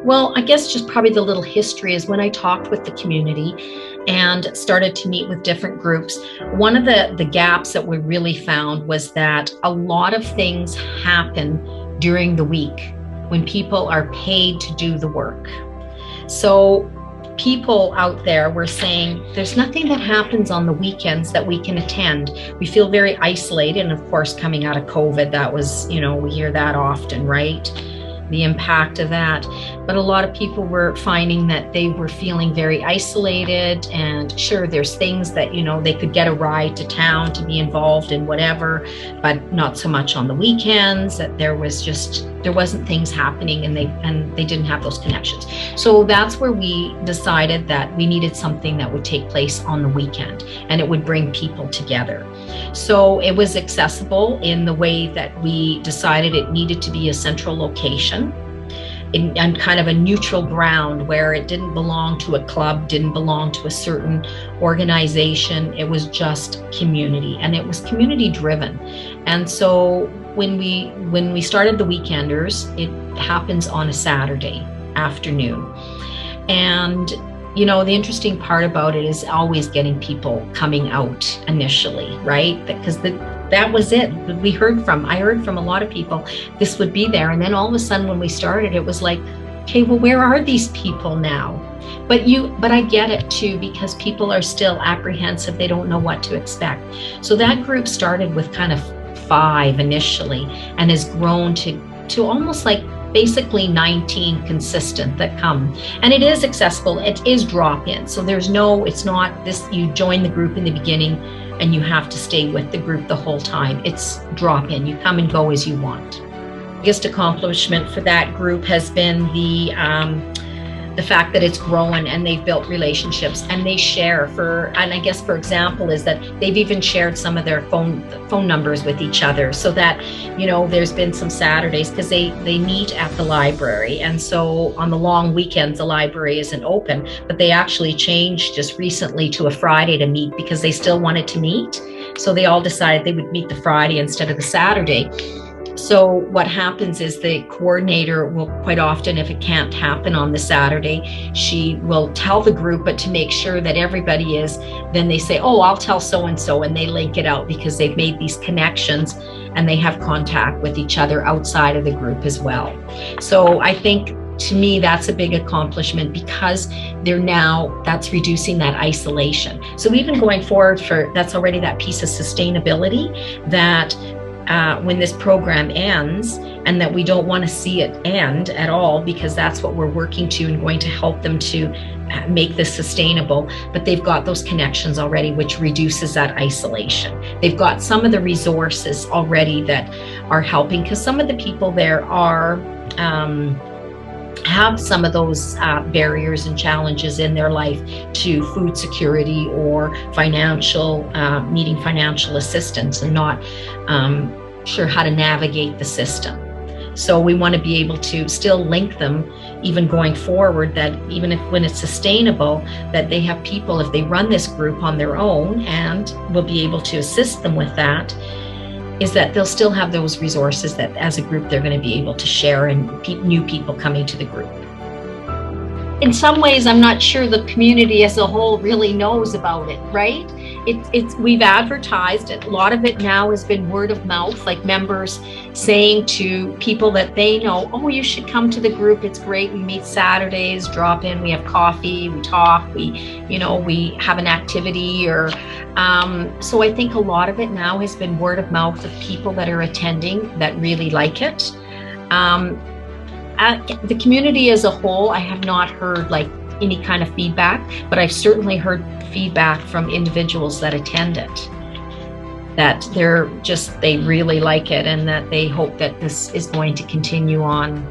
Well, I guess just probably the little history is when I talked with the community and started to meet with different groups. One of the gaps that we really found was that a lot of things happen during the week when people are paid to do the work. So people out there were saying there's nothing that happens on the weekends that we can attend. We feel very isolated. And of course, coming out of COVID, that was, we hear that often, right? The impact of that. But a lot of people were finding that they were feeling very isolated, and sure, there's things that, they could get a ride to town to be involved in whatever, but not so much on the weekends, that there wasn't things happening, and they didn't have those connections. So that's where we decided that we needed something that would take place on the weekend and it would bring people together. So it was accessible in the way that we decided it needed to be a central location and kind of a neutral ground where it didn't belong to a club, didn't belong to a certain organization. It was just community, and it was community driven. And so when we started the Weekenders, it happens on a Saturday afternoon. And the interesting part about it is always getting people coming out initially, right? Because that was it. I heard from a lot of people, this would be there. And then all of a sudden when we started, it was like, okay, well, where are these people now? But I get it too, because people are still apprehensive. They don't know what to expect. So that group started with kind of 5 initially and has grown to almost like basically 19 consistent that come. And it is accessible. It is drop-in. So it's not this, you join the group in the beginning and you have to stay with the group the whole time. It's drop-in. You come and go as you want. The biggest accomplishment for that group has been the fact that it's grown and they've built relationships and they share and I guess for example is that they've even shared some of their phone numbers with each other, so that there's been some Saturdays because they meet at the library, and so on the long weekends the library isn't open, but they actually changed just recently to a Friday to meet because they still wanted to meet. So they all decided they would meet the Friday instead of the Saturday. So what happens is the coordinator will quite often, if it can't happen on the Saturday, she will tell the group, but to make sure that everybody is, then they say, oh, I'll tell so-and-so, and they link it out because they've made these connections and they have contact with each other outside of the group as well. So I think to me, that's a big accomplishment because that's reducing that isolation. So even going forward that's already that piece of sustainability that when this program ends, and that we don't want to see it end at all, because that's what we're working to and going to help them to make this sustainable. But they've got those connections already, which reduces that isolation. They've got some of the resources already that are helping, because some of the people there have some of those barriers and challenges in their life to food security or needing financial assistance and not sure how to navigate the system. So we want to be able to still link them even going forward, that even when it's sustainable, that they have people, if they run this group on their own, and we'll be able to assist them with that, is that they'll still have those resources that as a group they're going to be able to share, and new people coming to the group. In some ways, I'm not sure the community as a whole really knows about it, right? We've advertised it. A lot of it now has been word of mouth, like members saying to people that they know, oh, you should come to the group. It's great. We meet Saturdays, drop in, we have coffee, we talk, we have an activity, or so I think a lot of it now has been word of mouth of people that are attending that really like it. The community as a whole, I have not heard like any kind of feedback, but I've certainly heard feedback from individuals that attend it, that they really like it and that they hope that this is going to continue on